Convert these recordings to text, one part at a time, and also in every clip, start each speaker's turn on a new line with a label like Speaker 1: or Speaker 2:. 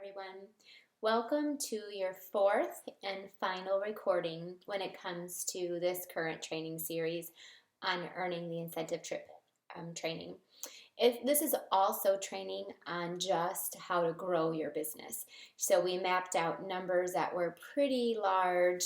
Speaker 1: everyone. Welcome to your fourth and final recording when it comes to this current training series on earning the incentive trip training. This is also training on just how to grow your business. So we mapped out numbers that were pretty large,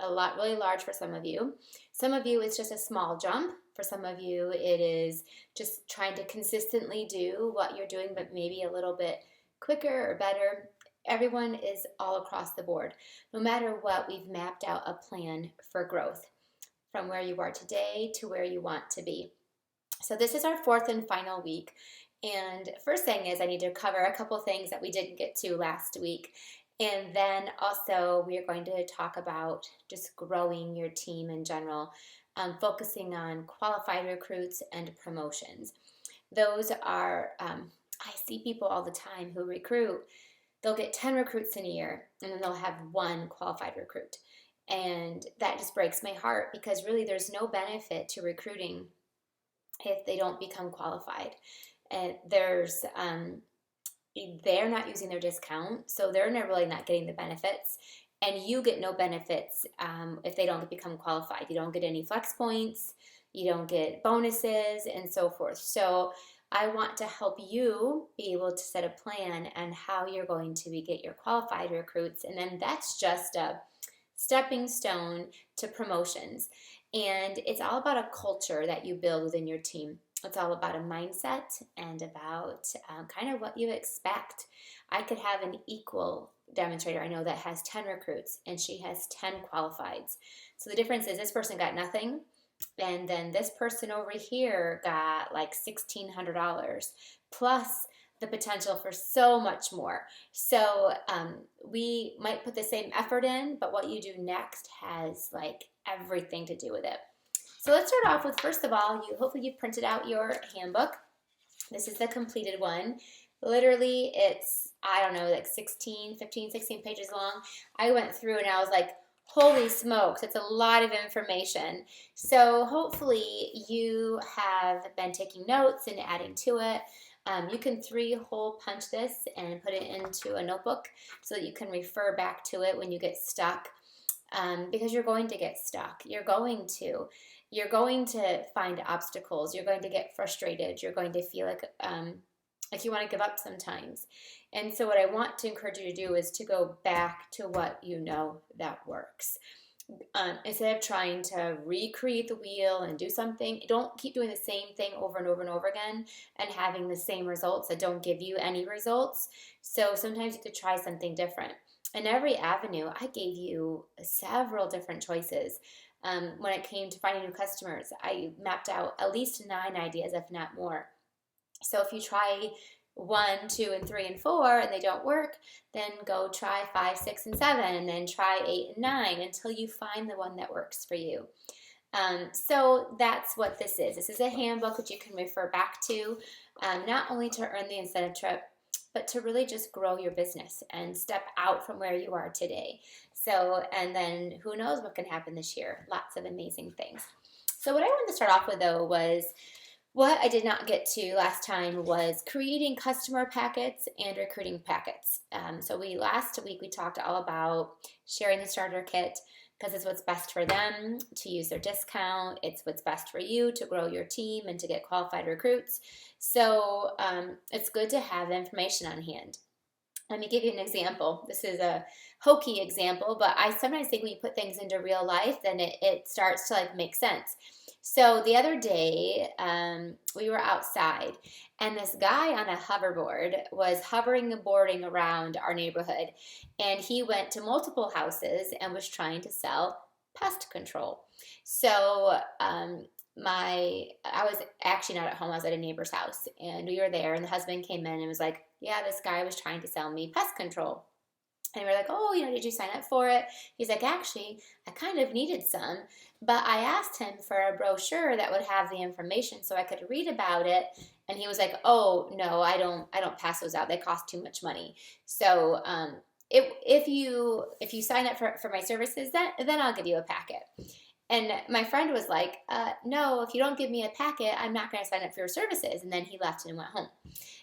Speaker 1: really large for some of you. Some of you, it's just a small jump. For some of you, it is just trying to consistently do what you're doing, but maybe a little bit quicker or better. Everyone is all across the board. No matter what, we've mapped out a plan for growth from where you are today to where you want to be. So this is our fourth and final week. And first thing is I need to cover a couple things that we didn't get to last week. And then also we are going to talk about just growing your team in general, focusing on qualified recruits and promotions. Those are, I see people all the time who recruit. They'll get 10 recruits in a year and then they'll have one qualified recruit. And that just breaks my heart because really there's no benefit to recruiting if they don't become qualified. And they're not using their discount, so they're really not getting the benefits. And you get no benefits if they don't become qualified. You don't get any flex points, you don't get bonuses, and so forth. So I want to help you be able to set a plan on how you're going to get your qualified recruits. And then that's just a stepping stone to promotions. And it's all about a culture that you build within your team. It's all about a mindset and about kind of what you expect. I could have an equal demonstrator I know that has 10 recruits and she has 10 qualifieds. So the difference is this person got nothing and then this person over here got like $1,600 plus the potential for so much more. So we might put the same effort in, but what you do next has like everything to do with it. So let's start off with, first of all, hopefully you've printed out your handbook. This is the completed one. Literally, it's, I don't know, like 15, 16 pages long. I went through and I was like, holy smokes, it's a lot of information. So hopefully you have been taking notes and adding to it. You can 3-hole punch this and put it into a notebook so that you can refer back to it when you get stuck. Because you're going to get stuck. You're going to find obstacles. You're going to get frustrated. You're going to feel like you want to give up sometimes. And so what I want to encourage you to do is to go back to what you know that works. Instead of trying to recreate the wheel and do something, don't keep doing the same thing over and over and over again and having the same results that don't give you any results. So sometimes you could try something different. In every avenue, I gave you several different choices. When it came to finding new customers, I mapped out at least 9 ideas, if not more. So if you try 1, 2, and 3, and 4 and they don't work, then go try 5, 6, and 7, and then try 8 and 9 until you find the one that works for you. So that's what this is. This is a handbook which you can refer back to, not only to earn the incentive trip, but to really just grow your business and step out from where you are today. So, and then who knows what can happen this year. Lots of amazing things. So what I wanted to start off with though was what I did not get to last time was creating customer packets and recruiting packets. So last week we talked all about sharing the starter kit because it's what's best for them to use their discount. It's what's best for you to grow your team and to get qualified recruits. So it's good to have information on hand. Let me give you an example. This is a hokey example, but I sometimes think when you put things into real life, then it starts to like make sense. So the other day, we were outside, and this guy on a hoverboard was hovering and boarding around our neighborhood, and he went to multiple houses and was trying to sell pest control. So I was actually not at home. I was at a neighbor's house, and we were there, and the husband came in and was like, yeah, this guy was trying to sell me pest control. And we're like, oh, did you sign up for it? He's like, actually, I kind of needed some, but I asked him for a brochure that would have the information so I could read about it. And he was like, oh, no, I don't pass those out. They cost too much money. So if you sign up for my services, then I'll give you a packet. And my friend was like, no, if you don't give me a packet, I'm not going to sign up for your services. And then he left and went home.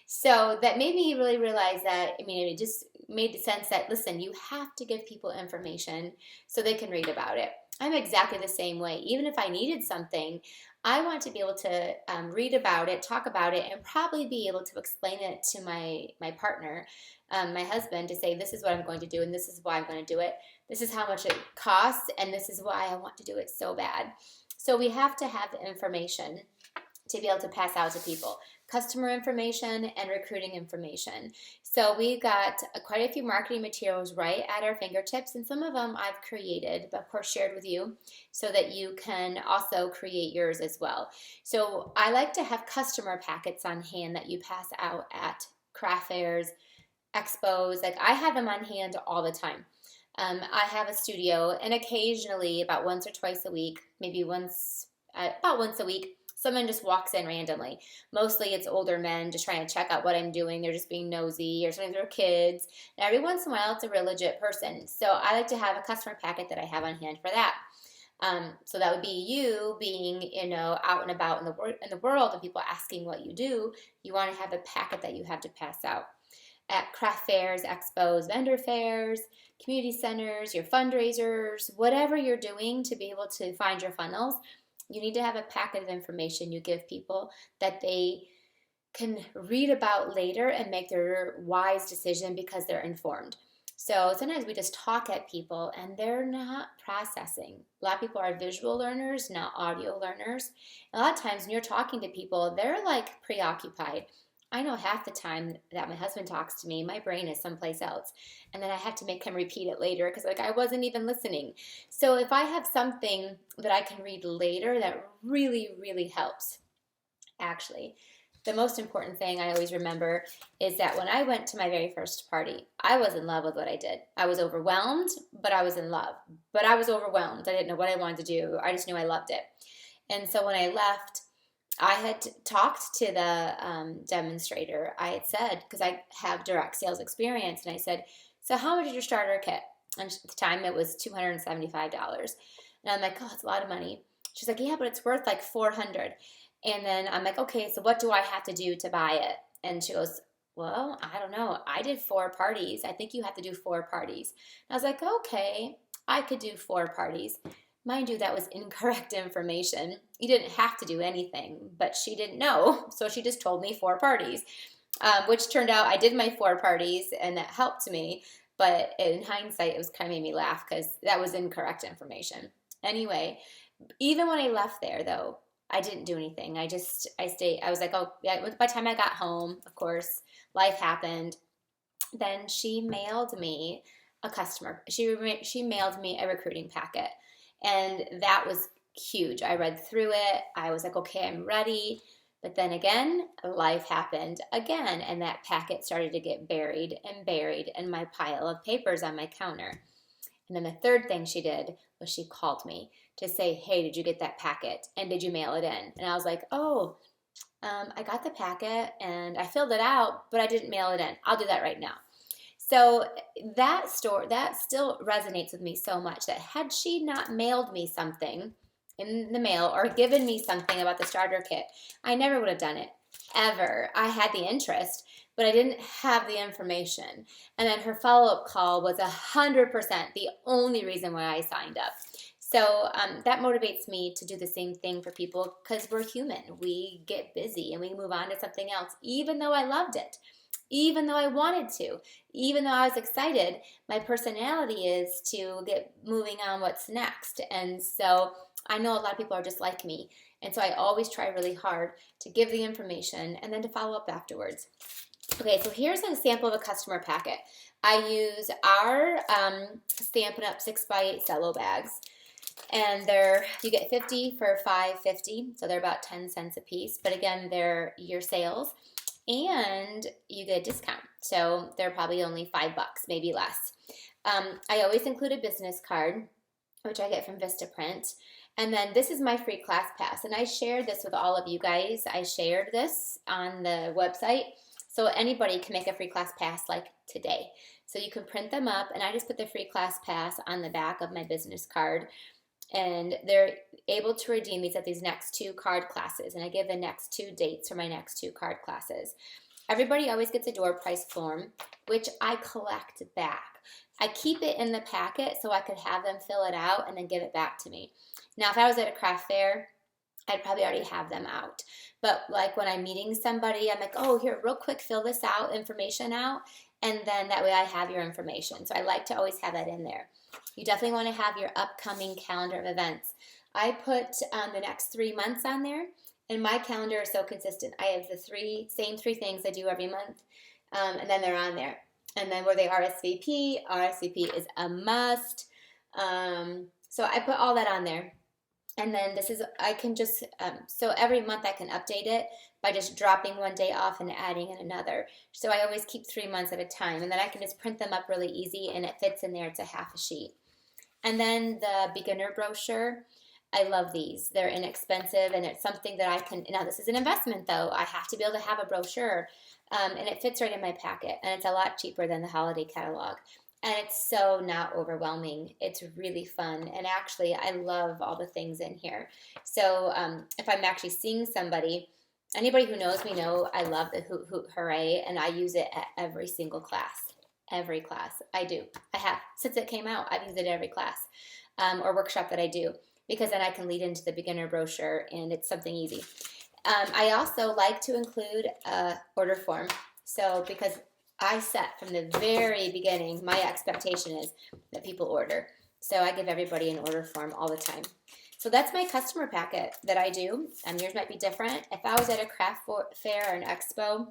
Speaker 1: So that made me really realize that, I mean, it just made sense that, listen, you have to give people information so they can read about it. I'm exactly the same way. Even if I needed something, I want to be able to read about it, talk about it, and probably be able to explain it to my partner, my husband, to say, this is what I'm going to do, and this is why I'm going to do it. This is how much it costs, and this is why I want to do it so bad. So we have to have the information to be able to pass out to people. Customer information and recruiting information. So we got quite a few marketing materials right at our fingertips, and some of them I've created, but of course shared with you so that you can also create yours as well. So I like to have customer packets on hand that you pass out at craft fairs, expos. Like I have them on hand all the time. I have a studio, and occasionally, about once or twice a week, maybe about once a week, someone just walks in randomly. Mostly it's older men just trying to check out what I'm doing. They're just being nosy, or sometimes they're kids. And every once in a while, it's a real legit person. So I like to have a customer packet that I have on hand for that. So that would be you being, out and about in the world, and people asking what you do. You want to have a packet that you have to pass out at craft fairs, expos, vendor fairs, community centers, your fundraisers, whatever you're doing to be able to find your funnels. You need to have a packet of information you give people that they can read about later and make their wise decision because they're informed. So sometimes we just talk at people and they're not processing. A lot of people are visual learners, not audio learners. A lot of times when you're talking to people, they're like preoccupied. I know half the time that my husband talks to me, my brain is someplace else. And then I have to make him repeat it later because I wasn't even listening. So if I have something that I can read later, that really, really helps. Actually, the most important thing I always remember is that when I went to my very first party, I was in love with what I did. I was overwhelmed, but I was in love. But I was overwhelmed. I didn't know what I wanted to do. I just knew I loved it. And so when I left, I had talked to the demonstrator. I had said, because I have direct sales experience, and I said, so how much is your starter kit? And at the time it was $275. And I'm like, oh, it's a lot of money. She's like, yeah, but it's worth like $400. And then I'm like, okay, so what do I have to do to buy it? And she goes, well, I don't know. I did 4 parties. I think you have to do 4 parties. And I was like, okay, I could do 4 parties. Mind you, that was incorrect information. You didn't have to do anything, but she didn't know, so she just told me 4 parties, which turned out I did my 4 parties, and that helped me, but in hindsight, it was kind of made me laugh because that was incorrect information. Anyway, even when I left there, though, I didn't do anything. I stayed. I was like, oh, yeah. By the time I got home, of course, life happened. Then she mailed me a customer. She mailed me a recruiting packet. And that was huge. I read through it. I was like, okay, I'm ready. But then again, life happened again. And that packet started to get buried in my pile of papers on my counter. And then the third thing she did was she called me to say, hey, did you get that packet? And did you mail it in? And I was like, oh, I got the packet and I filled it out, but I didn't mail it in. I'll do that right now. So that still resonates with me so much, that had she not mailed me something in the mail or given me something about the starter kit, I never would have done it, ever. I had the interest, but I didn't have the information. And then her follow-up call was 100% the only reason why I signed up. So that motivates me to do the same thing for people, because we're human. We get busy and we move on to something else, even though I loved it. Even though I wanted to, even though I was excited, my personality is to get moving on what's next. And so I know a lot of people are just like me. And so I always try really hard to give the information and then to follow up afterwards. Okay, so here's an example of a customer packet. I use our Stampin' Up! 6x8 cello bags. And you get 50 for $5.50, so they're about 10 cents a piece. But again, they're your sales. And you get a discount, so they're probably only $5, maybe less. I always include a business card, which I get from Vistaprint. And then this is my free class pass, and I shared this with all of you guys. I shared this on the website, so anybody can make a free class pass like today. So you can print them up, and I just put the free class pass on the back of my business card. and they're able to redeem these at these next 2 card classes. And I give the next 2 dates for my next 2 card classes. Everybody always gets a door prize form, which I collect back. I keep it in the packet so I could have them fill it out and then give it back to me. Now, if I was at a craft fair, I'd probably already have them out. But like when I'm meeting somebody, I'm like, oh, here, real quick, fill this out, information out, and then that way I have your information. So I like to always have that in there. You definitely want to have your upcoming calendar of events. I put the next 3 months on there, and my calendar is so consistent. I have the same three things I do every month, and then they're on there. And then where they RSVP is a must. So I put all that on there. And then I can just, so every month I can update it by just dropping one day off and adding in another. So I always keep 3 months at a time, and then I can just print them up really easy, and it fits in there. It's a half a sheet. And then the beginner brochure, I love these. They're inexpensive, and it's something that I can, now this is an investment though. I have to be able to have a brochure, and it fits right in my packet, and it's a lot cheaper than the holiday catalog. And it's so not overwhelming. It's really fun. And actually, I love all the things in here. So if I'm actually seeing somebody, anybody who knows me know I love the Hoot Hoot Hooray, and I use it at every single class. Every class. I do. I have. Since it came out, I've used it at every class or workshop that I do, because then I can lead into the beginner brochure, and it's something easy. I also like to include a order form. So because I set from the very beginning, my expectation is that people order. So I give everybody an order form all the time. So that's my customer packet that I do. Yours might be different. If I was at a craft fair or an expo,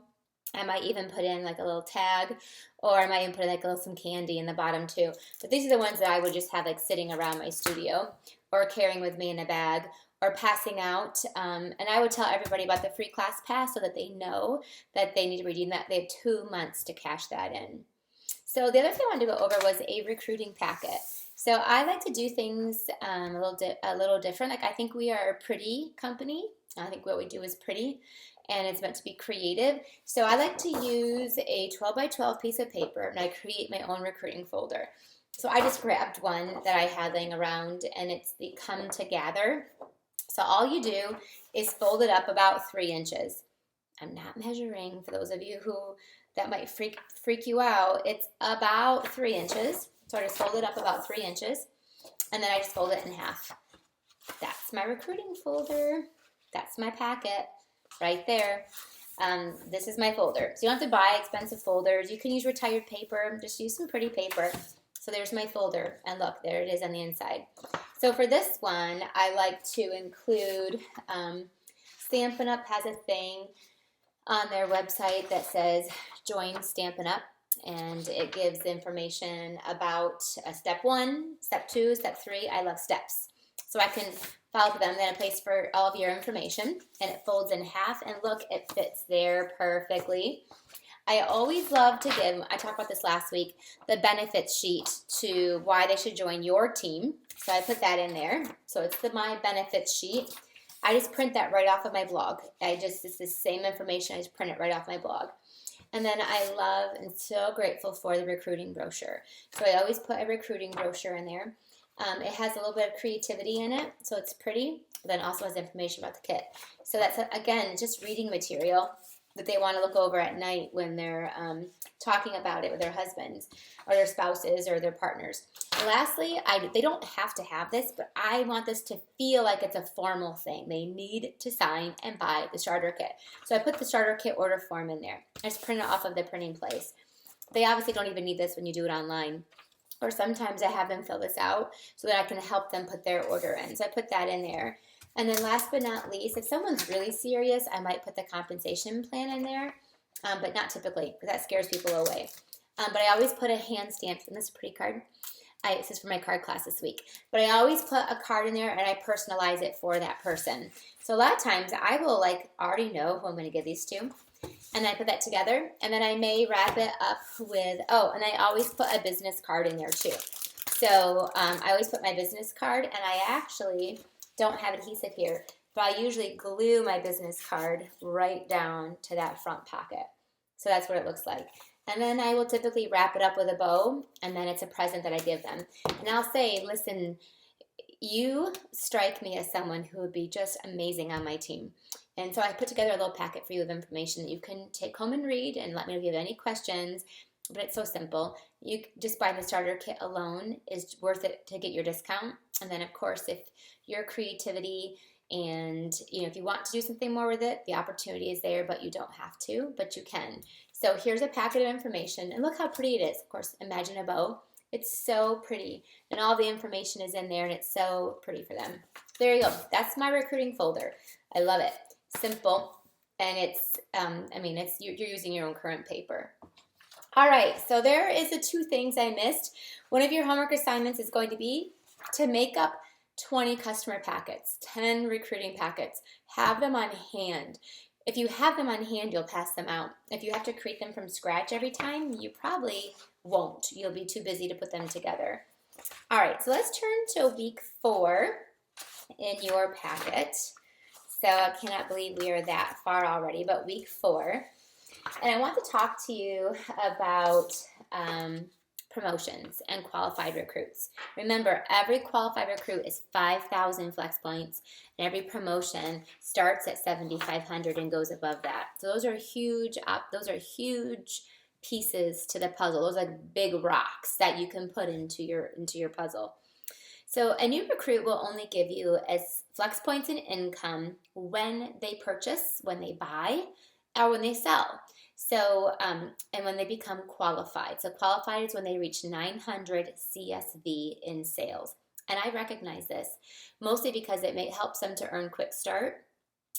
Speaker 1: I might even put in like a little tag, or I might even put like some candy in the bottom too. But these are the ones that I would just have like sitting around my studio, or carrying with me in a bag, or passing out. And I would tell everybody about the free class pass so that they know that they need to redeem that. They have 2 months to cash that in. So the other thing I wanted to go over was a recruiting packet. So I like to do things a little different. Like, I think we are a pretty company. I think what we do is pretty, and it's meant to be creative. So I like to use a 12 by 12 piece of paper, and I create my own recruiting folder. So I just grabbed one that I had laying around, and it's the Come Together. So all you do is fold it up about 3 inches. I'm not measuring, for those of you who that might freak you out. It's about 3 inches. So I just fold it up about 3 inches, and then I just fold it in half. That's my recruiting folder. That's my packet right there. This is my folder. So you don't have to buy expensive folders. You can use retired paper. Just use some pretty paper. So there's my folder, and look, there it is on the inside. So for this one, I like to include, Stampin' Up! Has a thing on their website that says join Stampin' Up! And it gives information about step 1, step 2, step 3. I love steps. So I can follow them, then a place for all of your information, and it folds in half, and look, it fits there perfectly. I always love to give, I talked about this last week, the benefits sheet to why they should join your team. So I put that in there. So it's my benefits sheet. I just print that right off of my blog. It's the same information. I just print it right off my blog. And then I love and so grateful for the recruiting brochure. So I always put a recruiting brochure in there. It has a little bit of creativity in it, so it's pretty, but then also has information about the kit. So that's, again, just reading material that they want to look over at night when they're talking about it with their husbands or their spouses or their partners. And lastly, they don't have to have this, but I want this to feel like it's a formal thing. They need to sign and buy the starter kit. So I put the starter kit order form in there. I just print it off of the printing place. They obviously don't even need this when you do it online. Or sometimes I have them fill this out so that I can help them put their order in. So I put that in there. And then last but not least, if someone's really serious, I might put the compensation plan in there, but not typically, because that scares people away. But I always put a hand stamped, and this is a pretty card. This is for my card class this week. But I always put a card in there, and I personalize it for that person. So a lot of times, I will already know who I'm going to give these to. And I put that together, and then I may wrap it up with, and I always put a business card in there too. So I always put my business card, and I actually don't have adhesive here, but I usually glue my business card right down to that front pocket. So that's what it looks like. And then I will typically wrap it up with a bow, and then it's a present that I give them. And I'll say, listen, you strike me as someone who would be just amazing on my team. And so I put together a little packet for you of information that you can take home and read and let me know if you have any questions. But it's so simple. You just buy the starter kit alone is worth it to get your discount. And then of course, if your creativity and if you want to do something more with it, the opportunity is there, but you don't have to, but you can. So here's a packet of information, and look how pretty it is. Of course, imagine a bow. It's so pretty, and all the information is in there, and it's so pretty for them. There you go. That's my recruiting folder. I love it. Simple, and it's you're using your own current paper. All right, so there is the 2 things I missed. One of your homework assignments is going to be to make up 20 customer packets, 10 recruiting packets. Have them on hand. If you have them on hand, you'll pass them out. If you have to create them from scratch every time, you probably won't. You'll be too busy to put them together. All right, so let's turn to week 4 in your packet. So I cannot believe we are that far already, but week 4. And I want to talk to you about promotions and qualified recruits. Remember, every qualified recruit is 5,000 flex points, and every promotion starts at 7,500 and goes above that. So those are huge. Those are huge pieces to the puzzle. Those are like big rocks that you can put into your puzzle. So a new recruit will only give you as flex points and income when they purchase, when they buy, or when they sell. So, and when they become qualified. So qualified is when they reach 900 CSV in sales. And I recognize this mostly because it helps them to earn quick start.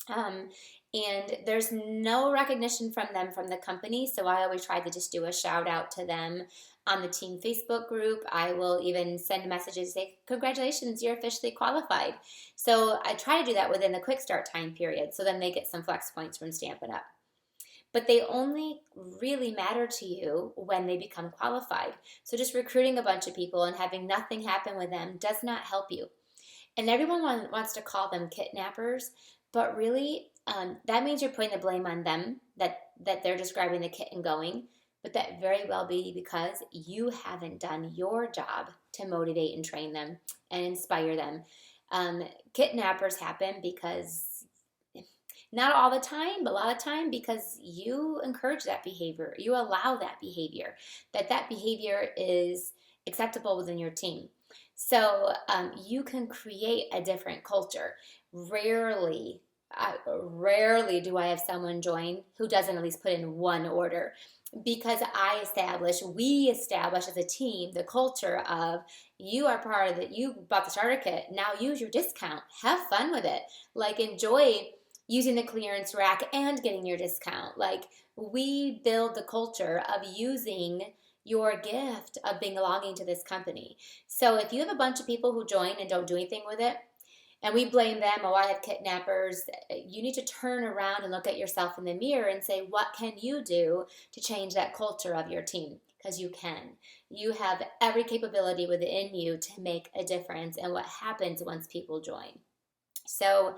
Speaker 1: And there's no recognition from them from the company. So I always try to just do a shout out to them on the team Facebook group. I will even send messages, say, congratulations, you're officially qualified. So I try to do that within the quick start time period. So then they get some flex points from Stampin' Up. But they only really matter to you when they become qualified. So just recruiting a bunch of people and having nothing happen with them does not help you. And everyone wants to call them kidnappers, but really that means you're putting the blame on them, that they're just grabbing the kit and going. But that very well be because you haven't done your job to motivate and train them and inspire them. Kidnappers happen because, not all the time, but a lot of time because you encourage that behavior. You allow that behavior, that behavior is acceptable within your team. So you can create a different culture. Rarely do I have someone join who doesn't at least put in one order, because we establish as a team the culture of you are part of it. You bought the starter kit. Now use your discount. Have fun with it. Like, enjoy using the clearance rack and getting your discount. Like, we build the culture of using your gift of belonging to this company. So if you have a bunch of people who join and don't do anything with it, and we blame them, oh, I have kidnappers, you need to turn around and look at yourself in the mirror and say, what can you do to change that culture of your team? Because you can. You have every capability within you to make a difference in what happens once people join. So,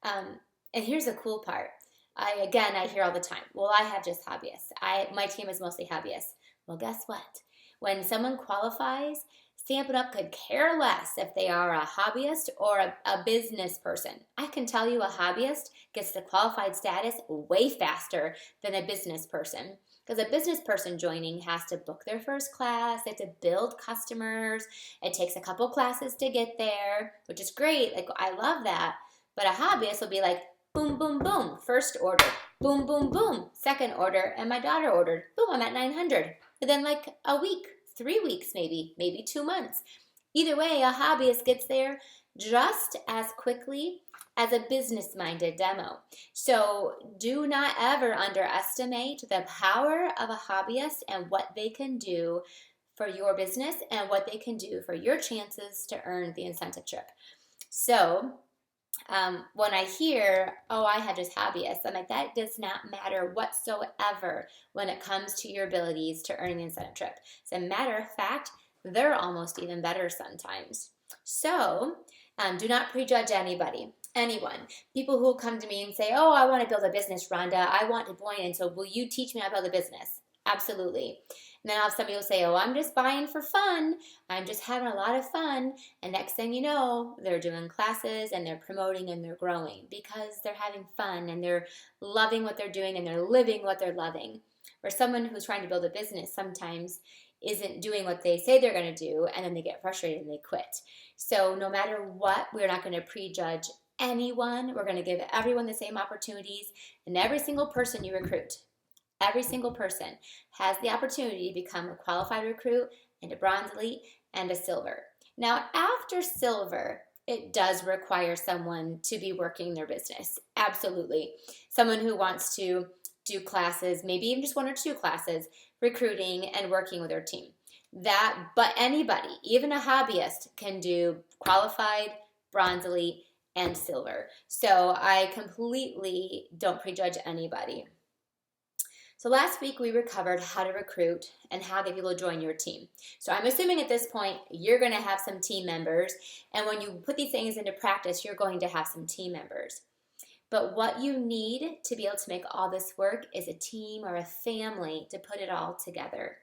Speaker 1: and here's the cool part. I hear all the time, well, I have just hobbyists. My team is mostly hobbyists. Well, guess what? When someone qualifies, Stampin' Up! Could care less if they are a hobbyist or a business person. I can tell you a hobbyist gets the qualified status way faster than a business person. Because a business person joining has to book their first class, they have to build customers, it takes a couple classes to get there, which is great. Like, I love that. But a hobbyist will be like, boom, boom, boom, first order, boom, boom, boom, second order, and my daughter ordered, boom, I'm at 900. And then like a week, 3 weeks maybe 2 months. Either way, a hobbyist gets there just as quickly as a business-minded demo. So do not ever underestimate the power of a hobbyist and what they can do for your business and what they can do for your chances to earn the incentive trip. So when I hear, oh, I have just hobbyists, I'm like, that does not matter whatsoever when it comes to your abilities to earn the incentive trip. As a matter of fact, they're almost even better sometimes. So do not prejudge anyone. People who come to me and say, oh, I want to build a business, Rhonda. I want to join, and so will you teach me how to build a business? Absolutely. And then I'll have some people say, oh, I'm just buying for fun. I'm just having a lot of fun. And next thing you know, they're doing classes and they're promoting and they're growing because they're having fun and they're loving what they're doing and they're living what they're loving. Or someone who's trying to build a business sometimes isn't doing what they say they're going to do, and then they get frustrated and they quit. So no matter what, we're not going to prejudge anyone. We're going to give everyone the same opportunities, and every single person you recruit, every single person has the opportunity to become a qualified recruit and a bronze elite and a silver. Now, after silver, it does require someone to be working their business. Absolutely. Someone who wants to do classes, maybe even just 1 or 2 classes, recruiting and working with their team. But anybody, even a hobbyist, can do qualified, bronze elite, and silver. So I completely don't prejudge anybody. So last week we covered how to recruit and how to get people to join your team. So I'm assuming at this point you're going to have some team members, and when you put these things into practice, you're going to have some team members. But what you need to be able to make all this work is a team or a family to put it all together.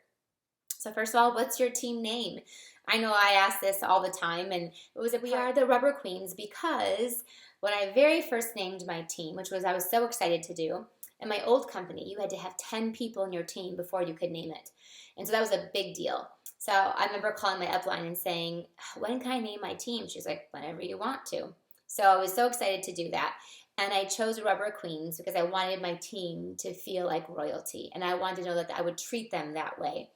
Speaker 1: So first of all, what's your team name? I know I ask this all the time, and it was we are the Rubber Queens, because when I very first named my team, which was I was so excited to do, in my old company, you had to have 10 people in your team before you could name it. And so that was a big deal. So I remember calling my upline and saying, when can I name my team? She's like, whenever you want to. So I was so excited to do that. And I chose Rubber Queens because I wanted my team to feel like royalty. And I wanted to know that I would treat them that way.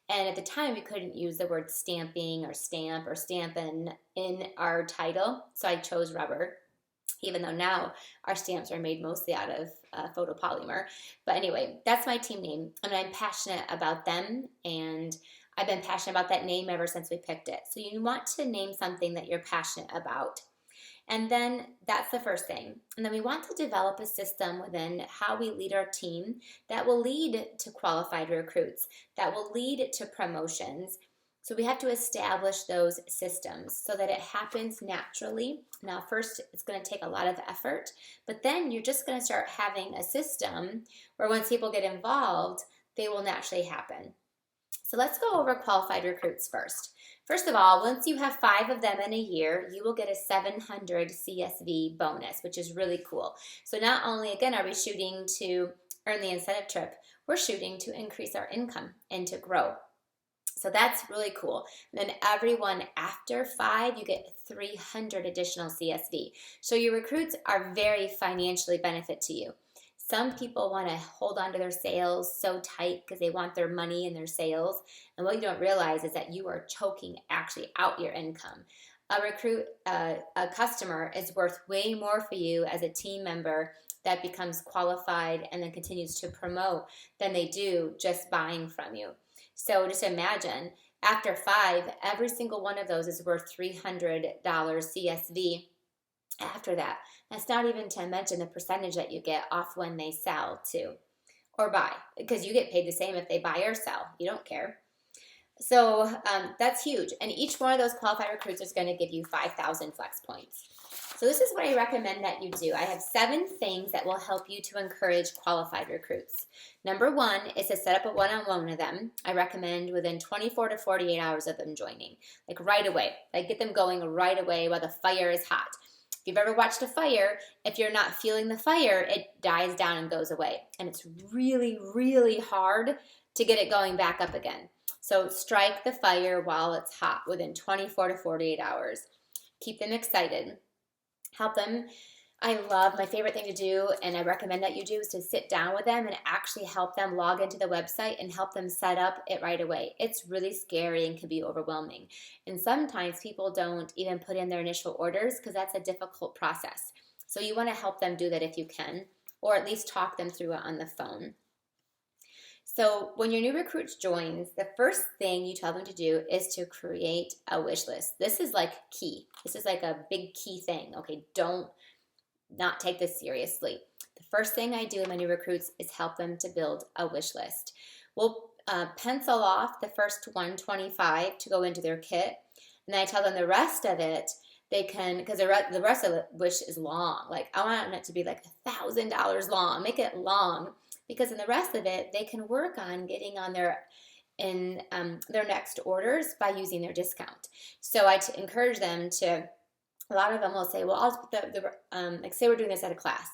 Speaker 1: And at the time, we couldn't use the word stamping or stampin' in our title. So I chose rubber, even though now our stamps are made mostly out of photopolymer. But anyway, that's my team name. And I'm passionate about them. And I've been passionate about that name ever since we picked it. So you want to name something that you're passionate about. And then that's the first thing. And then we want to develop a system within how we lead our team that will lead to qualified recruits, that will lead to promotions. So we have to establish those systems so that it happens naturally. Now, first, it's going to take a lot of effort, but then you're just going to start having a system where once people get involved, they will naturally happen. So let's go over qualified recruits first. First of all, once you have 5 of them in a year, you will get a 700 CSV bonus, which is really cool. So not only, again, are we shooting to earn the incentive trip, we're shooting to increase our income and to grow. So that's really cool. And then everyone after 5, you get 300 additional CSV. So your recruits are very financially benefit to you. Some people want to hold on to their sales so tight because they want their money and their sales. And what you don't realize is that you are choking actually out your income. A customer is worth way more for you as a team member that becomes qualified and then continues to promote than they do just buying from you. So just imagine, after 5, every single one of those is worth $300 CSV after that. That's not even to mention the percentage that you get off when they sell too, or buy, because you get paid the same if they buy or sell. You don't care. So that's huge. And each one of those qualified recruits is going to give you 5,000 flex points. So this is what I recommend that you do. I have 7 things that will help you to encourage qualified recruits. Number 1 is to set up a one-on-one with them. I recommend within 24 to 48 hours of them joining, like right away. Like get them going right away while the fire is hot. If you've ever watched a fire, if you're not feeling the fire, it dies down and goes away. And it's really, really hard to get it going back up again. So strike the fire while it's hot within 24 to 48 hours. Keep them excited. Help them. My favorite thing to do, and I recommend that you do, is to sit down with them and actually help them log into the website and help them set up it right away. It's really scary and can be overwhelming. And sometimes people don't even put in their initial orders because that's a difficult process. So you want to help them do that if you can, or at least talk them through it on the phone. So when your new recruit joins, the first thing you tell them to do is to create a wish list. This is like key. This is like a big key thing. Okay, don't not take this seriously. The first thing I do with my new recruits is help them to build a wish list. We'll pencil off the first 125 to go into their kit, and then I tell them the rest of it they can, because the rest of the wish is long. Like I want it to be like $1,000 long. Make it long. because in the rest of it, they can work on getting on their next orders by using their discount. So I encourage them to. A lot of them will say, well, I'll put like say we're doing this at a class,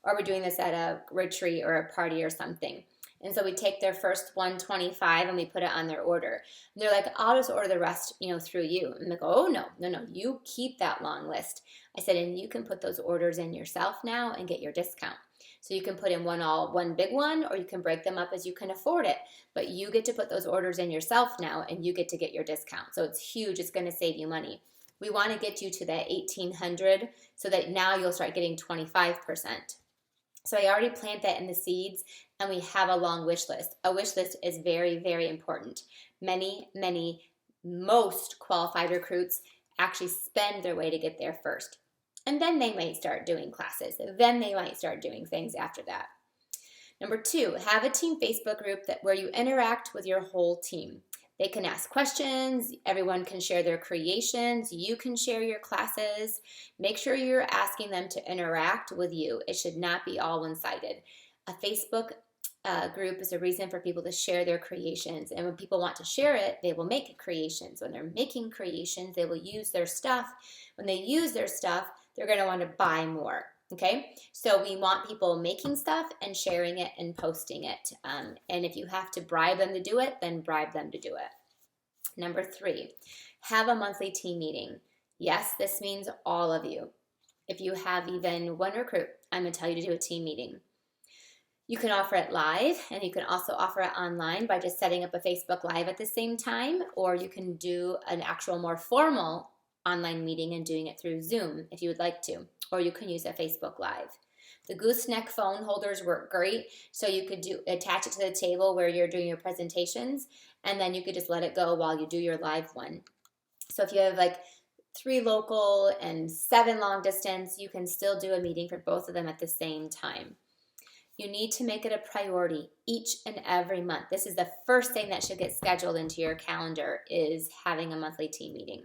Speaker 1: or we're doing this at a retreat or a party or something. And so we take their first 125 and we put it on their order. And they're like, I'll just order the rest, through you. And they go, oh, no, you keep that long list. I said, and you can put those orders in yourself now and get your discount. So you can put in one big one, or you can break them up as you can afford it. But you get to put those orders in yourself now, and you get to get your discount. So it's huge. It's going to save you money. We want to get you to that 1,800 so that now you'll start getting 25%. So I already plant that in the seeds, and we have a long wish list. A wish list is very, very important. Most qualified recruits actually spend their way to get there first. And then they might start doing classes. Then they might start doing things after that. Number 2, have a team Facebook group where you interact with your whole team. They can ask questions, everyone can share their creations, you can share your classes. Make sure you're asking them to interact with you. It should not be all one-sided. A Facebook group is a reason for people to share their creations, and when people want to share it, they will make creations. When they're making creations, they will use their stuff. When they use their stuff, they're going to want to buy more. Okay, so we want people making stuff and sharing it and posting it. And if you have to bribe them to do it, then bribe them to do it. Number 3, have a monthly team meeting. Yes, this means all of you. If you have even one recruit, I'm going to tell you to do a team meeting. You can offer it live, and you can also offer it online by just setting up a Facebook Live at the same time, or you can do an actual more formal online meeting and doing it through Zoom if you would like to, or you can use a Facebook Live. The gooseneck phone holders work great, so you could attach it to the table where you're doing your presentations, and then you could just let it go while you do your live one. So if you have like 3 local and 7 long distance, you can still do a meeting for both of them at the same time. You need to make it a priority each and every month. This is the first thing that should get scheduled into your calendar, is having a monthly team meeting.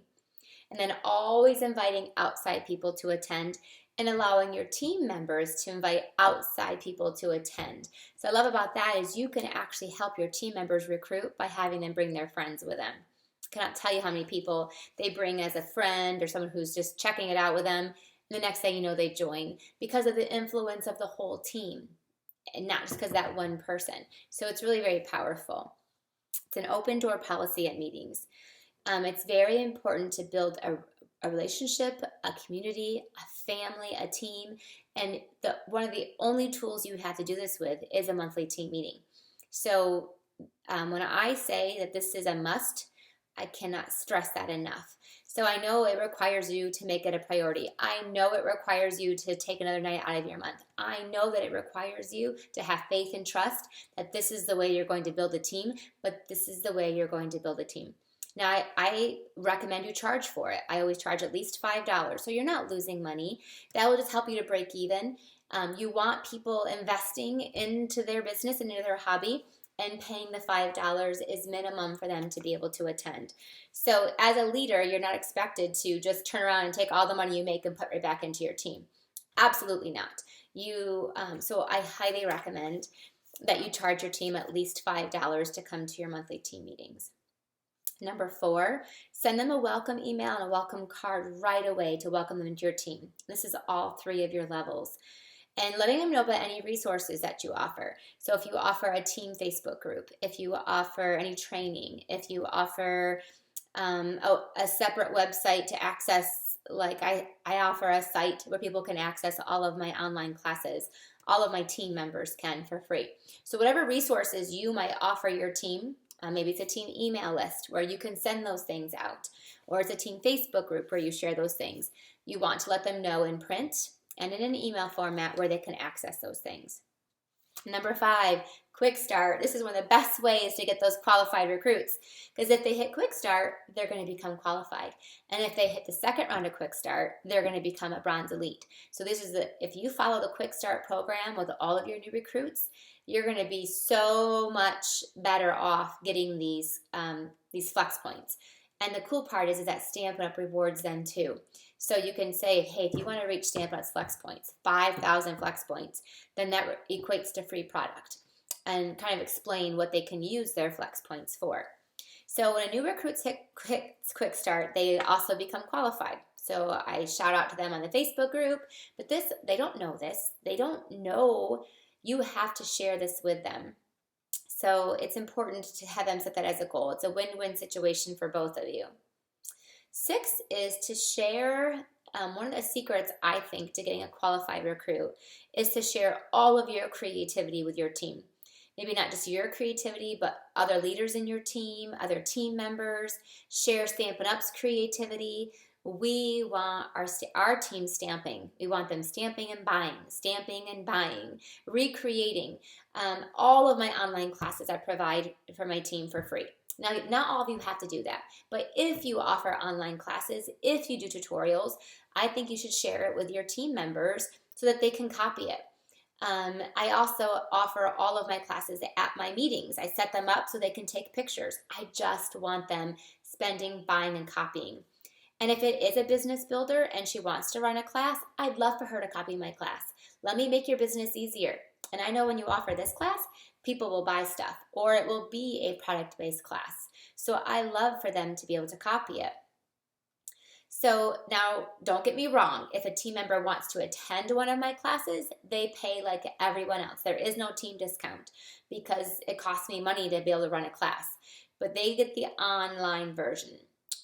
Speaker 1: And then always inviting outside people to attend, and allowing your team members to invite outside people to attend. So I love about that is you can actually help your team members recruit by having them bring their friends with them. I cannot tell you how many people they bring as a friend or someone who's just checking it out with them. And the next thing you know, they join because of the influence of the whole team, and not just because that one person. So it's really very powerful. It's an open door policy at meetings. It's very important to build a relationship, a community, a family, a team, and one of the only tools you have to do this with is a monthly team meeting. So when I say that this is a must, I cannot stress that enough. So I know it requires you to make it a priority. I know it requires you to take another night out of your month. I know that it requires you to have faith and trust that this is the way you're going to build a team, but this is the way you're going to build a team. Now, I recommend you charge for it. I always charge at least $5, so you're not losing money. That will just help you to break even. You want people investing into their business and into their hobby, and paying the $5 is minimum for them to be able to attend. So as a leader, you're not expected to just turn around and take all the money you make and put right back into your team. Absolutely not. So I highly recommend that you charge your team at least $5 to come to your monthly team meetings. Number 4, send them a welcome email and a welcome card right away to welcome them to your team. This is all 3 of your levels. And letting them know about any resources that you offer. So if you offer a team Facebook group, if you offer any training, if you offer a separate website to access, like I offer a site where people can access all of my online classes. All of my team members can for free. So whatever resources you might offer your team, maybe it's a team email list where you can send those things out, or it's a team Facebook group where you share those things. You want to let them know in print and in an email format where they can access those things. Number 5, quick start. This is one of the best ways to get those qualified recruits, because if they hit quick start, they're going to become qualified. And if they hit the second round of quick start, they're going to become a bronze elite. So if you follow the quick start program with all of your new recruits, you're going to be so much better off getting these flex points. And the cool part is that Stampin' Up! Rewards them too. So you can say, hey, if you want to reach Stampin' Up's flex points, 5,000 flex points, then that equates to free product. and kind of explain what they can use their flex points for. So when a new recruit's hit quick start, they also become qualified. So I shout out to them on the Facebook group, but they don't know this. They don't know you have to share this with them. So it's important to have them set that as a goal. It's a win-win situation for both of you. 6 is to share. One of the secrets, I think, to getting a qualified recruit is to share all of your creativity with your team. Maybe not just your creativity, but other leaders in your team, other team members. Share Stampin' Up's creativity. We want our team stamping. We want them stamping and buying, recreating. All of my online classes I provide for my team for free. Now, not all of you have to do that, but if you offer online classes, if you do tutorials, I think you should share it with your team members so that they can copy it. I also offer all of my classes at my meetings. I set them up so they can take pictures. I just want them spending, buying, and copying. And if it is a business builder and she wants to run a class, I'd love for her to copy my class. Let me make your business easier. And I know when you offer this class, people will buy stuff, or it will be a product-based class. So I love for them to be able to copy it. So now, don't get me wrong. If a team member wants to attend one of my classes, they pay like everyone else. There is no team discount because it costs me money to be able to run a class. But they get the online version.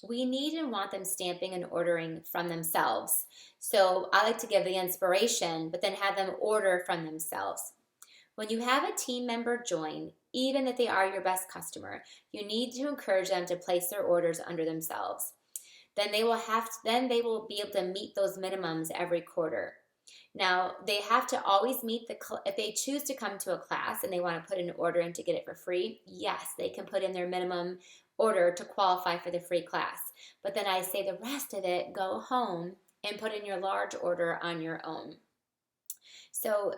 Speaker 1: We need and want them stamping and ordering from themselves. So I like to give the inspiration, but then have them order from themselves. When you have a team member join, even if they are your best customer, you need to encourage them to place their orders under themselves. Then they will be able to meet those minimums every quarter. Now, they have to always meet if they choose to come to a class and they want to put an order in to get it for free, yes, they can put in their minimum order to qualify for the free class. But then I say the rest of it, go home and put in your large order on your own. So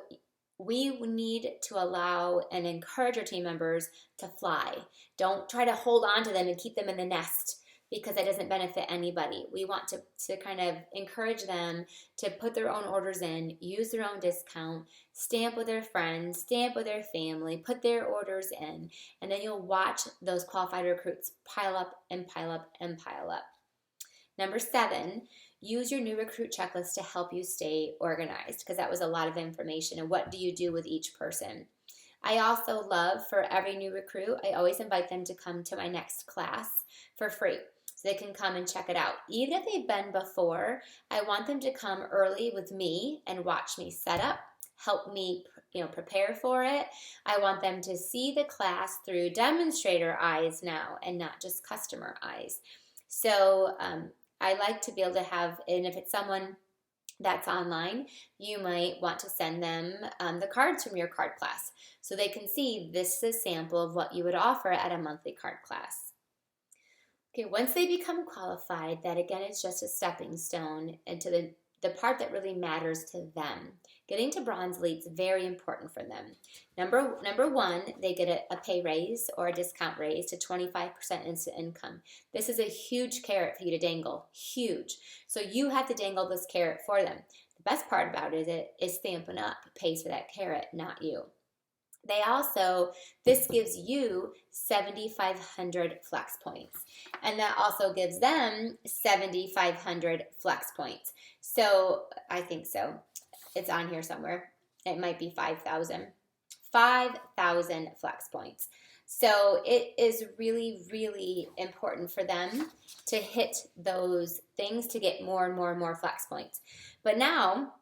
Speaker 1: we need to allow and encourage our team members to fly. Don't try to hold on to them and keep them in the nest, because that doesn't benefit anybody. We want to kind of encourage them to put their own orders in, use their own discount, stamp with their friends, stamp with their family, put their orders in, and then you'll watch those qualified recruits pile up and pile up and pile up. Number 7, use your new recruit checklist to help you stay organized, because that was a lot of information. And what do you do with each person? I also love, for every new recruit, I always invite them to come to my next class for free. So they can come and check it out. Even if they've been before, I want them to come early with me and watch me set up, help me prepare for it. I want them to see the class through demonstrator eyes now and not just customer eyes. So I like to be able to have, and if it's someone that's online, you might want to send them the cards from your card class so they can see this is a sample of what you would offer at a monthly card class. Okay, once they become qualified, that again is just a stepping stone into the part that really matters to them. Getting to Bronze Elite is very important for them. Number 1, they get a pay raise or a discount raise to 25% instant income. This is a huge carrot for you to dangle, huge. So you have to dangle this carrot for them. The best part about it is Stampin' Up pays for that carrot, not you. This gives you 7,500 flex points, and that also gives them 7,500 flex points. So I think so. It's on here somewhere. It might be 5,000. 5,000 flex points. So it is really, really important for them to hit those things to get more and more and more flex points. But now,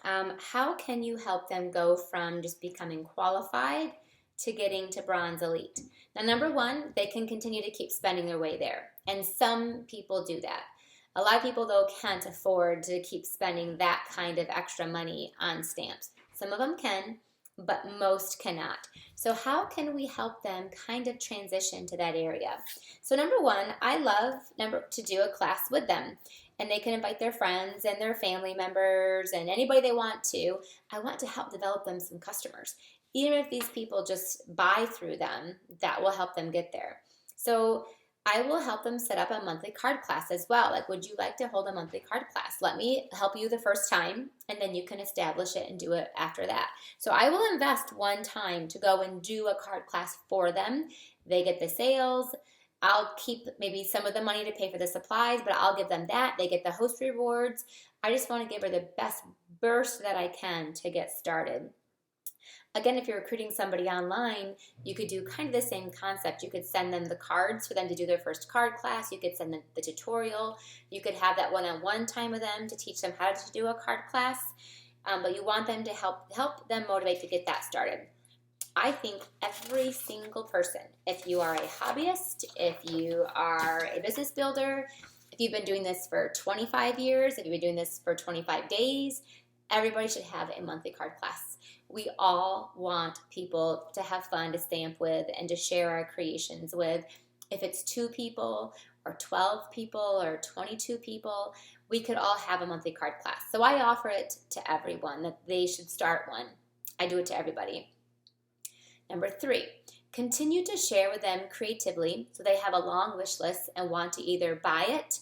Speaker 1: how can you help them go from just becoming qualified to getting to Bronze Elite? Now, number 1, they can continue to keep spending their way there. And some people do that. A lot of people, though, can't afford to keep spending that kind of extra money on stamps. Some of them can, but most cannot. So how can we help them kind of transition to that area? So number 1, I love to do a class with them. And they can invite their friends and their family members and anybody they want to. I want to help develop them some customers. Even if these people just buy through them, that will help them get there. So I will help them set up a monthly card class as well. Like, would you like to hold a monthly card class? Let me help you the first time, and then you can establish it and do it after that. So I will invest one time to go and do a card class for them. They get the sales. I'll keep maybe some of the money to pay for the supplies, but I'll give them that. They get the host rewards. I just want to give her the best burst that I can to get started. Again, if you're recruiting somebody online, you could do kind of the same concept. You could send them the cards for them to do their first card class. You could send them the tutorial. You could have that one-on-one time with them to teach them how to do a card class. But you want them to help them motivate to get that started. I think every single person, if you are a hobbyist, if you are a business builder, if you've been doing this for 25 years, if you've been doing this for 25 days, everybody should have a monthly card class. We all want people to have fun, to stamp with, and to share our creations with. If it's 2 people or 12 people or 22 people, we could all have a monthly card class. So I offer it to everyone that they should start one. I do it to everybody. Number 3, continue to share with them creatively so they have a long wish list and want to either buy it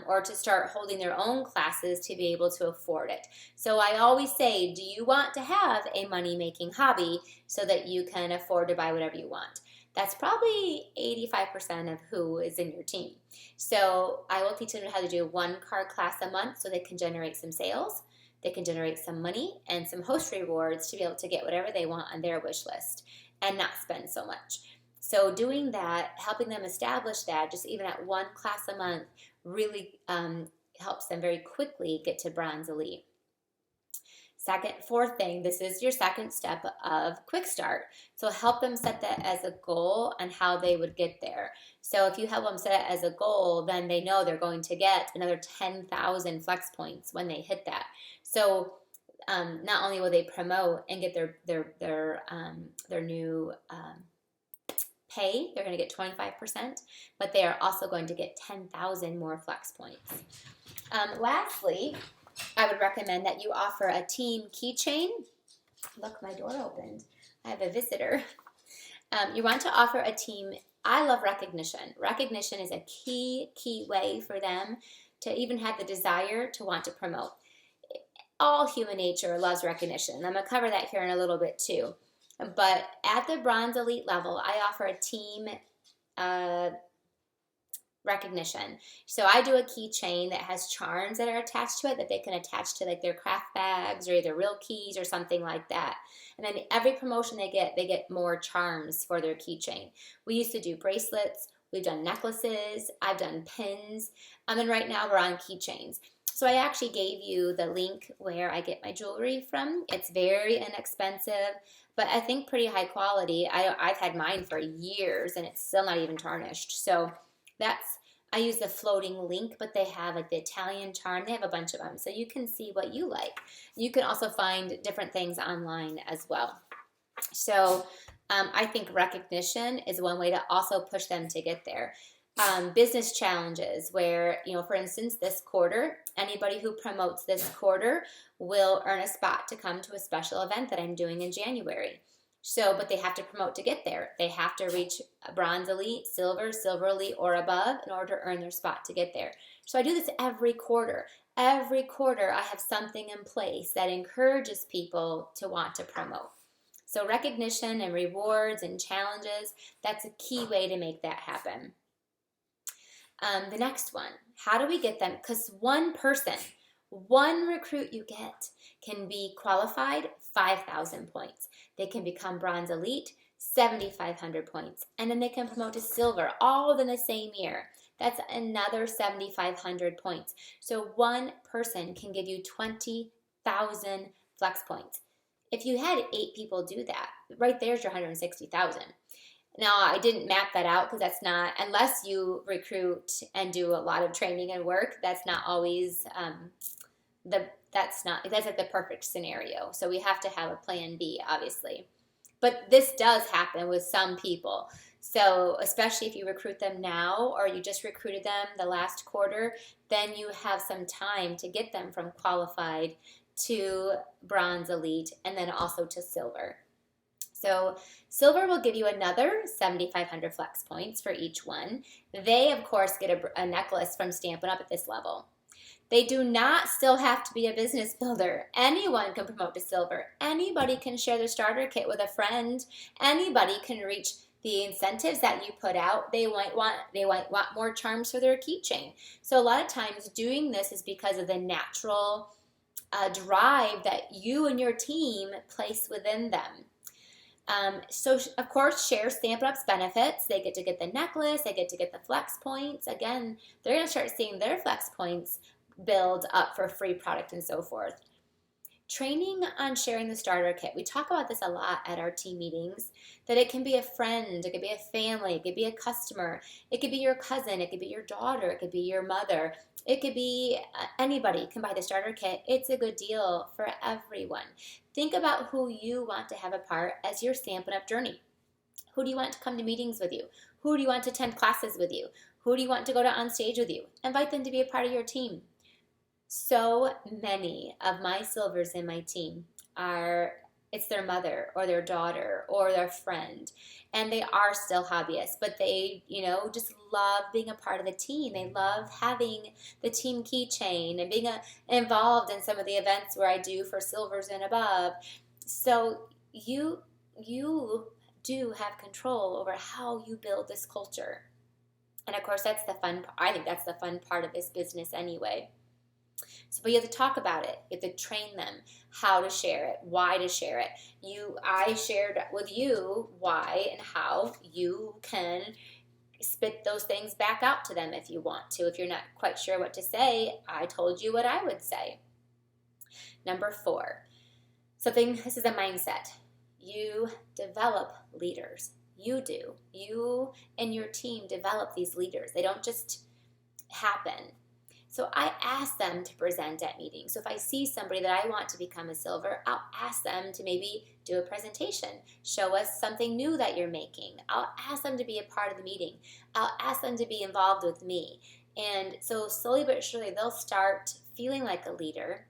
Speaker 1: or to start holding their own classes to be able to afford it. So I always say, do you want to have a money-making hobby so that you can afford to buy whatever you want? That's probably 85% of who is in your team. So I will teach them how to do 1 card class a month so they can generate some sales, they can generate some money and some host rewards to be able to get whatever they want on their wish list and not spend so much. So doing that, helping them establish that, just even at 1 class a month, really helps them very quickly get to Bronze Elite. Fourth thing, this is your second step of Quick Start. So help them set that as a goal and how they would get there. So if you help them set it as a goal, then they know they're going to get another 10,000 flex points when they hit that. So not only will they promote and get their new pay, they're going to get 25%, but they are also going to get 10,000 more flex points. Lastly, I would recommend that you offer a team keychain. Look, my door opened. I have a visitor. You want to offer a team. I love recognition. Recognition is a key way for them to even have the desire to want to promote. All human nature loves recognition. I'm going to cover that here in a little bit too. But at the Bronze Elite level, I offer a team recognition. So I do a keychain that has charms that are attached to it that they can attach to like their craft bags or either real keys or something like that. And then every promotion they get more charms for their keychain. We used to do bracelets. We've done necklaces. I've done pins. And right now we're on keychains. So I actually gave you the link where I get my jewelry from. It's very inexpensive, but I think pretty high quality. I've had mine for years and it's still not even tarnished. So I use the floating link, but they have like the Italian charm. They have a bunch of them, so you can see what you like. You can also find different things online as well. So I think recognition is one way to also push them to get there. Business challenges where, for instance, this quarter, anybody who promotes this quarter will earn a spot to come to a special event that I'm doing in January. So, but they have to promote to get there. They have to reach Bronze Elite, Silver Elite, or above in order to earn their spot to get there. So I do this every quarter. Every quarter I have something in place that encourages people to want to promote. So recognition and rewards and challenges, that's a key way to make that happen. The next one, how do we get them? Because one recruit you get can be qualified 5,000 points. They can become Bronze Elite, 7,500 points. And then they can promote to Silver all within the same year. That's another 7,500 points. So one person can give you 20,000 flex points. If you had 8 people do that, right there's your 160,000. Now, I didn't map that out because that's not, unless you recruit and do a lot of training and work, that's not always, that's like the perfect scenario. So we have to have a plan B, obviously. But this does happen with some people. So especially if you recruit them now or you just recruited them the last quarter, then you have some time to get them from qualified to Bronze Elite and then also to Silver. So silver will give you another 7,500 flex points for each one. They, of course, get a necklace from Stampin' Up! At this level. They do not still have to be a business builder. Anyone can promote to silver. Anybody can share their starter kit with a friend. Anybody can reach the incentives that you put out. They might want more charms for their keychain. So a lot of times doing this is because of the natural drive that you and your team place within them. So of course, share Stampin' Up's benefits. They get to get the necklace. They get to get the flex points. Again, they're going to start seeing their flex points build up for free product and so forth. Training on sharing the starter kit. We talk about this a lot at our team meetings, that it can be a friend, it could be a family, it could be a customer, it could be your cousin, it could be your daughter, it could be your mother, it could be anybody can buy the starter kit. It's a good deal for everyone. Think about who you want to have a part as your Stampin' Up! Journey. Who do you want to come to meetings with you? Who do you want to attend classes with you? Who do you want to go to on stage with you? Invite them to be a part of your team. So many of my silvers in my team it's their mother or their daughter or their friend, and they are still hobbyists, but they, just love being a part of the team. They love having the team keychain and being involved in some of the events where I do for silvers and above. So you do have control over how you build this culture. And of course, I think that's the fun part of this business anyway. So, but you have to talk about it. You have to train them how to share it, why to share it. I shared with you why and how you can spit those things back out to them if you want to. If you're not quite sure what to say, I told you what I would say. Number 4, this is a mindset. You develop leaders. You do. You and your team develop these leaders. They don't just happen. So I ask them to present at meetings. So if I see somebody that I want to become a silver, I'll ask them to maybe do a presentation. Show us something new that you're making. I'll ask them to be a part of the meeting. I'll ask them to be involved with me. And so slowly but surely they'll start feeling like a leader.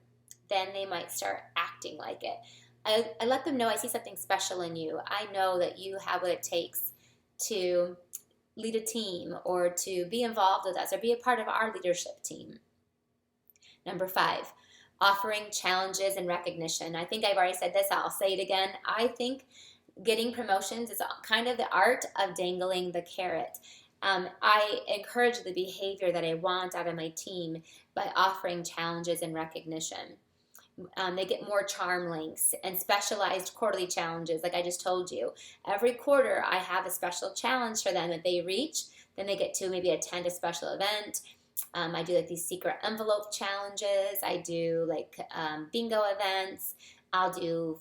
Speaker 1: Then they might start acting like it. I let them know I see something special in you. I know that you have what it takes to lead a team or to be involved with us or be a part of our leadership team. Number 5, offering challenges and recognition. I think I've already said this. I'll say it again. I think getting promotions is kind of the art of dangling the carrot. I encourage the behavior that I want out of my team by offering challenges and recognition. They get more charm links and specialized quarterly challenges, like I just told you. Every quarter, I have a special challenge for them that they reach. Then they get to maybe attend a special event. I do like these secret envelope challenges. I do like bingo events. I'll do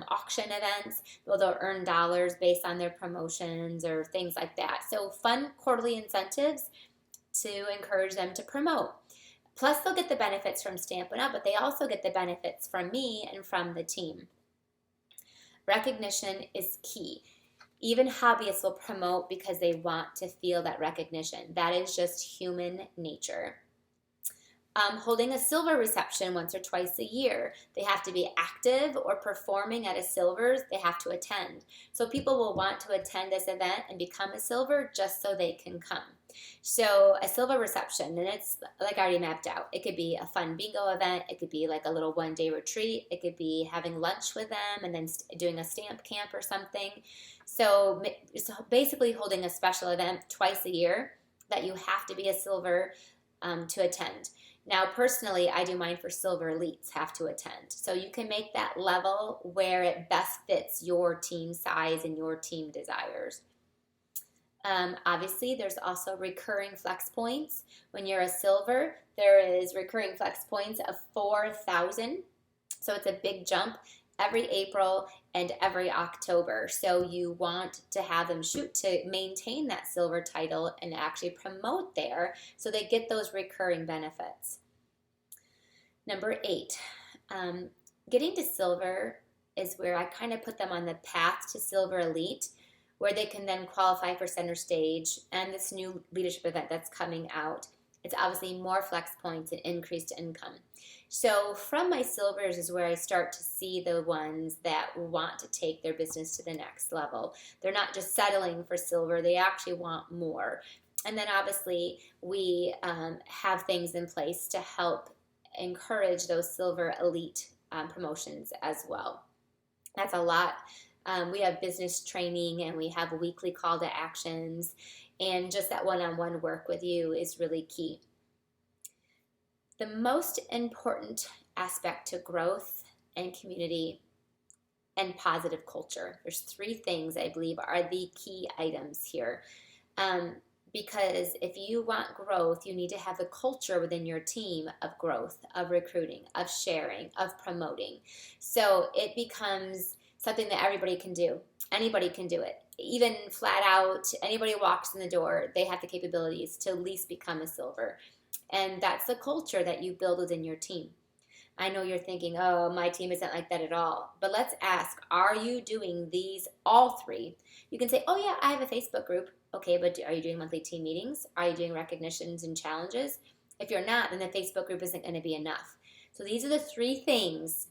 Speaker 1: auction events. They'll earn dollars based on their promotions or things like that. So fun quarterly incentives to encourage them to promote. Plus, they'll get the benefits from Stampin' Up!, but they also get the benefits from me and from the team. Recognition is key. Even hobbyists will promote because they want to feel that recognition. That is just human nature. Holding a silver reception once or twice a year. They have to be active or performing at a silver's. They have to attend. So people will want to attend this event and become a silver just so they can come. So a silver reception, and it's like I already mapped out. It could be a fun bingo event. It could be like a little one-day retreat. It could be having lunch with them and then doing a stamp camp or something. So basically holding a special event twice a year that you have to be a silver to attend. Now, personally, I do mine for silver elites have to attend. So you can make that level where it best fits your team size and your team desires. Obviously, there's also recurring flex points. When you're a silver, there is recurring flex points of 4,000. So it's a big jump every April and every October. So you want to have them shoot to maintain that silver title and actually promote there so they get those recurring benefits. Number 8, getting to silver is where I kind of put them on the path to silver elite, where they can then qualify for center stage and this new leadership event that's coming out. It's obviously more flex points and increased income. So from my silvers is where I start to see the ones that want to take their business to the next level. They're not just settling for silver, they actually want more. And then obviously we have things in place to help encourage those silver elite promotions as well. That's a lot. We have business training and we have weekly call to actions, and just that one-on-one work with you is really key. The most important aspect to growth and community and positive culture. There's 3 things I believe are the key items here. Because if you want growth, you need to have a culture within your team of growth, of recruiting, of sharing, of promoting. So it becomes something that everybody can do. Anybody can do it. Even flat out, anybody walks in the door, they have the capabilities to at least become a silver. And that's the culture that you build within your team. I know you're thinking, oh, my team isn't like that at all. But let's ask, are you doing these all 3? You can say, oh yeah, I have a Facebook group. Okay, but are you doing monthly team meetings? Are you doing recognitions and challenges? If you're not, then the Facebook group isn't going to be enough. So these are the 3 things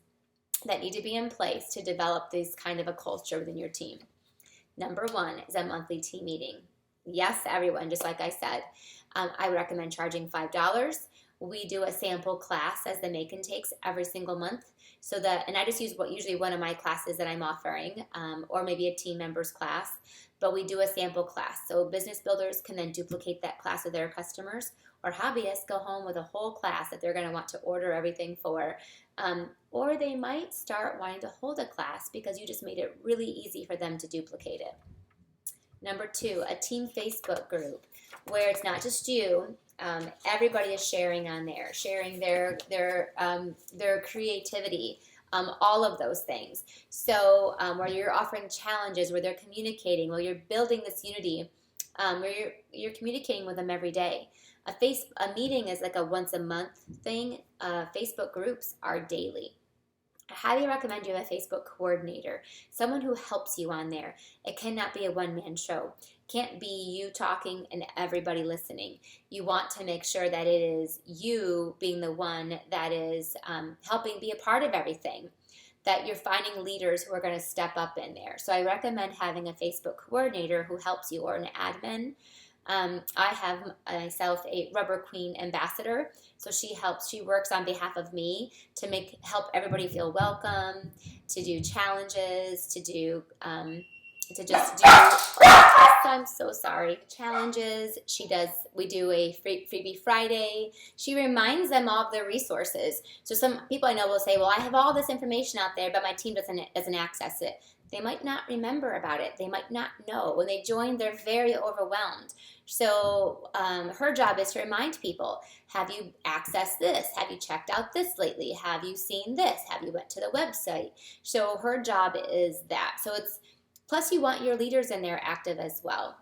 Speaker 1: that need to be in place to develop this kind of a culture within your team. Number 1 is a monthly team meeting. Yes, everyone, just like I said. I recommend charging $5. We do a sample class as the Macon takes every single month. And I just use usually one of my classes that I'm offering, or maybe a team member's class, but we do a sample class. So business builders can then duplicate that class with their customers, or hobbyists go home with a whole class that they're going to want to order everything for. Or they might start wanting to hold a class because you just made it really easy for them to duplicate it. Number 2, a team Facebook group where it's not just you. Everybody is sharing on there, sharing their creativity, all of those things. So where you're offering challenges, where they're communicating, where you're building this unity, where you're communicating with them every day. A meeting is like a once a month thing. Facebook groups are daily. I highly recommend you have a Facebook coordinator, someone who helps you on there. It cannot be a one-man show. It can't be you talking and everybody listening. You want to make sure that it is you being the one that is helping be a part of everything, that you're finding leaders who are going to step up in there. So I recommend having a Facebook coordinator who helps you, or an admin. I have myself a Rubber Queen ambassador, so she works on behalf of me to help everybody feel welcome, to do challenges, I'm so sorry, challenges. We do a freebie Friday. She reminds them of their resources. So some people I know will say, well, I have all this information out there, but my team doesn't access it. They might not remember about it. They might not know. When they join, they're very overwhelmed. So her job is to remind people, have you accessed this? Have you checked out this lately? Have you seen this? Have you went to the website? So her job is that. Plus you want your leaders in there active as well.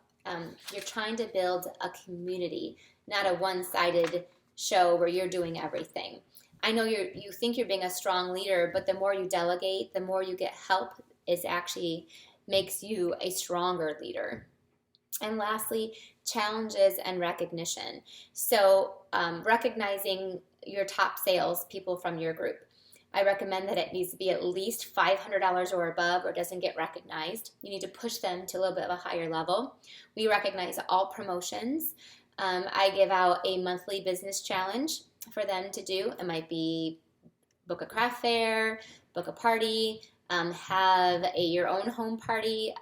Speaker 1: You're trying to build a community, not a one-sided show where you're doing everything. I know you think you're being a strong leader, but the more you delegate, the more you get help, it actually makes you a stronger leader. And lastly, challenges and recognition. So recognizing your top sales people from your group. I recommend that it needs to be at least $500 or above, or doesn't get recognized. You need to push them to a little bit of a higher level. We recognize all promotions. I give out a monthly business challenge for them to do. It might be book a craft fair, book a party, have your own home party,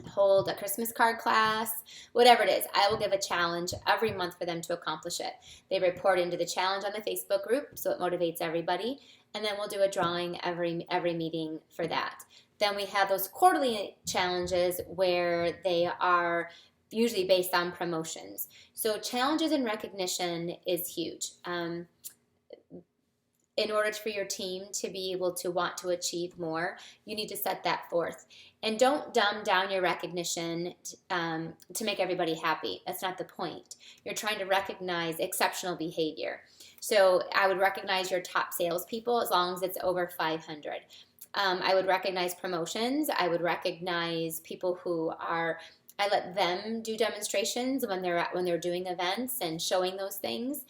Speaker 1: hold a Christmas card class, whatever it is. I will give a challenge every month for them to accomplish it. They report into the challenge on the Facebook group, so it motivates everybody, and then we'll do a drawing every meeting for that. Then we have those quarterly challenges where they are usually based on promotions. So challenges and recognition is huge. In order for your team to be able to want to achieve more, you need to set that forth. And don't dumb down your recognition to make everybody happy. That's not the point. You're trying to recognize exceptional behavior. So I would recognize your top salespeople as long as it's over 500. I would recognize promotions. I would recognize people who are I let them do demonstrations when they're doing events and showing those things.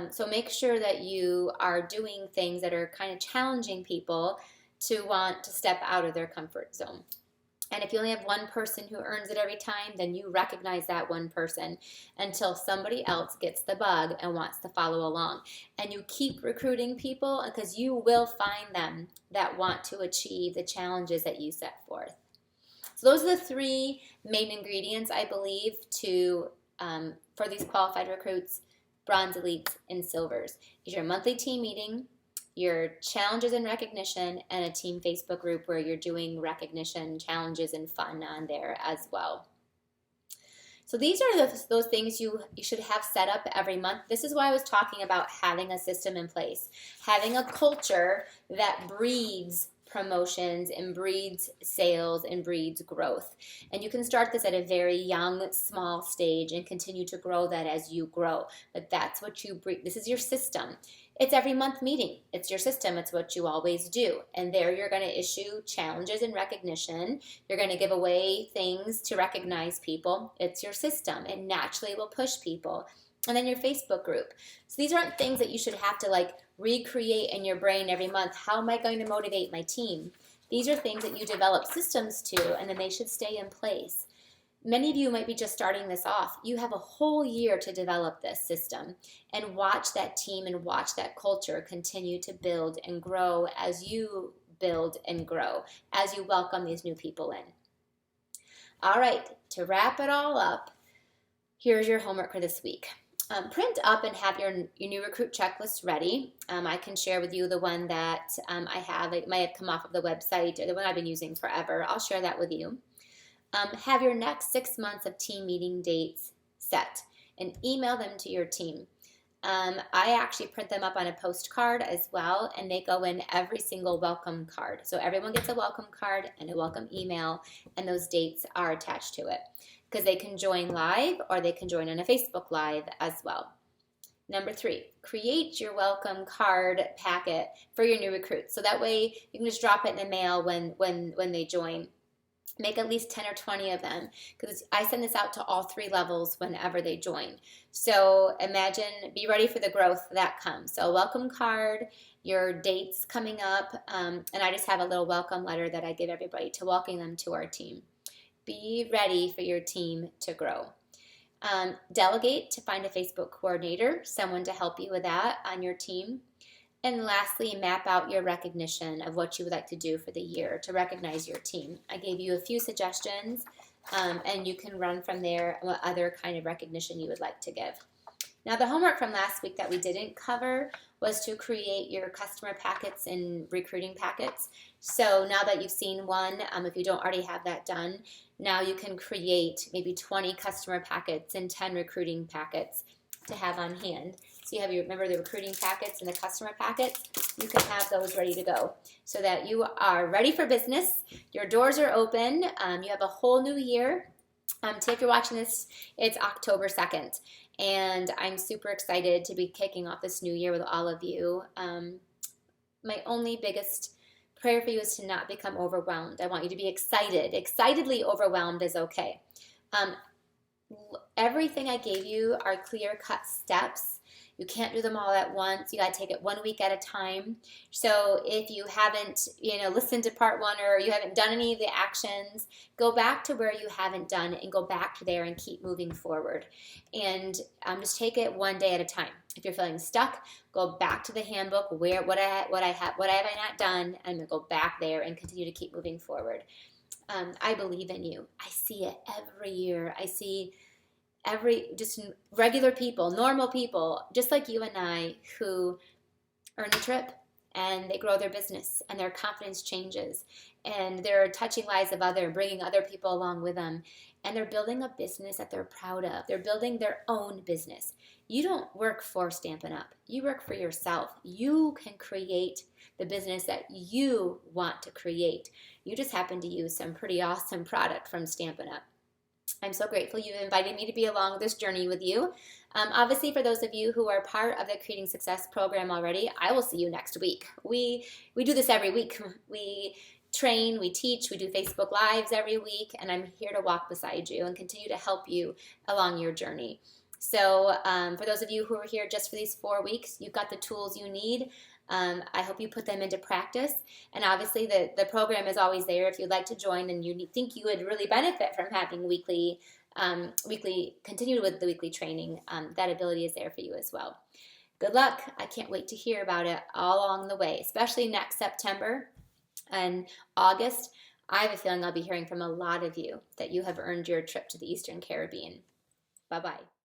Speaker 1: So make sure that you are doing things that are kind of challenging people to want to step out of their comfort zone. And if you only have one person who earns it every time, then you recognize that one person until somebody else gets the bug and wants to follow along. And you keep recruiting people because you will find them that want to achieve the challenges that you set forth. So those are the three main ingredients, I believe, to for these qualified recruits, bronze elites, and silvers. Is your monthly team meeting, your challenges and recognition, and a team Facebook group where you're doing recognition, challenges, and fun on there as well. So these are those things you should have set up every month. This is why I was talking about having a system in place, having a culture that breeds promotions and breeds sales and breeds growth. And you can start this at a very young, small stage and continue to grow that as you grow. But that's what you breed. This is your system. It's every month meeting. It's your system. It's what you always do. And there you're going to issue challenges and recognition. You're going to give away things to recognize people. It's your system. It naturally will push people. And then your Facebook group. So these aren't things that you should have to recreate in your brain every month. How am I going to motivate my team? These are things that you develop systems to, and then they should stay in place. Many of you might be just starting this off. You have a whole year to develop this system and watch that team and watch that culture continue to build and grow as you build and grow, as you welcome these new people in. All right, to wrap it all up, here's your homework for this week. Print up and have your new recruit checklist ready. I can share with you the one that I have. It might have come off of the website, or the one I've been using forever. I'll share that with you. Have your next 6 months of team meeting dates set and email them to your team. I actually print them up on a postcard as well, and they go in every single welcome card. So everyone gets a welcome card and a welcome email, and those dates are attached to it, because they can join live or they can join on a Facebook Live as well. Number 3, create your welcome card packet for your new recruits. So that way you can just drop it in the mail when they join. Make at least 10 or 20 of them, because I send this out to all 3 levels whenever they join. So imagine, be ready for the growth that comes. So welcome card, your dates coming up, and I just have a little welcome letter that I give everybody to welcome them to our team. Be ready for your team to grow. Delegate to find a Facebook coordinator, someone to help you with that on your team. And lastly, map out your recognition of what you would like to do for the year to recognize your team. I gave you a few suggestions, and you can run from there what other kind of recognition you would like to give. Now, the homework from last week that we didn't cover was to create your customer packets and recruiting packets. So now that you've seen one, if you don't already have that done, now you can create maybe 20 customer packets and 10 recruiting packets to have on hand. So you have remember the recruiting packets and the customer packets, you can have those ready to go so that you are ready for business. Your doors are open. You have a whole new year. Today, if you're watching this, it's October 2nd. And I'm super excited to be kicking off this new year with all of you. My only biggest prayer for you is to not become overwhelmed. I want you to be excited. Excitedly overwhelmed is okay. Everything I gave you are clear-cut steps. You can't do them all at once. You got to take it 1 week at a time. So if you haven't, listened to part 1 or you haven't done any of the actions, go back to where you haven't done and go back to there and keep moving forward. And just take it one day at a time. If you're feeling stuck, go back to the handbook. What have I not done? I'm gonna go back there and continue to keep moving forward. I believe in you. I see it every year. I see just regular people, normal people, just like you and I, who earn the trip and they grow their business and their confidence changes and they're touching lives of others, bringing other people along with them, and they're building a business that they're proud of. They're building their own business. You don't work for Stampin' Up. You work for yourself. You can create the business that you want to create. You just happen to use some pretty awesome product from Stampin' Up. I'm so grateful you've invited me to be along this journey with you. Obviously, for those of you who are part of the Creating Success program already, I will see you next week. We do this every week. We train, we teach, we do Facebook Lives every week, and I'm here to walk beside you and continue to help you along your journey. So for those of you who are here just for these 4 weeks, you've got the tools you need. I hope you put them into practice. And obviously the program is always there if you'd like to join and you think you would really benefit from having continue with the weekly training. That ability is there for you as well. Good luck. I can't wait to hear about it all along the way, especially next September and August. I have a feeling I'll be hearing from a lot of you that you have earned your trip to the Eastern Caribbean. Bye-bye.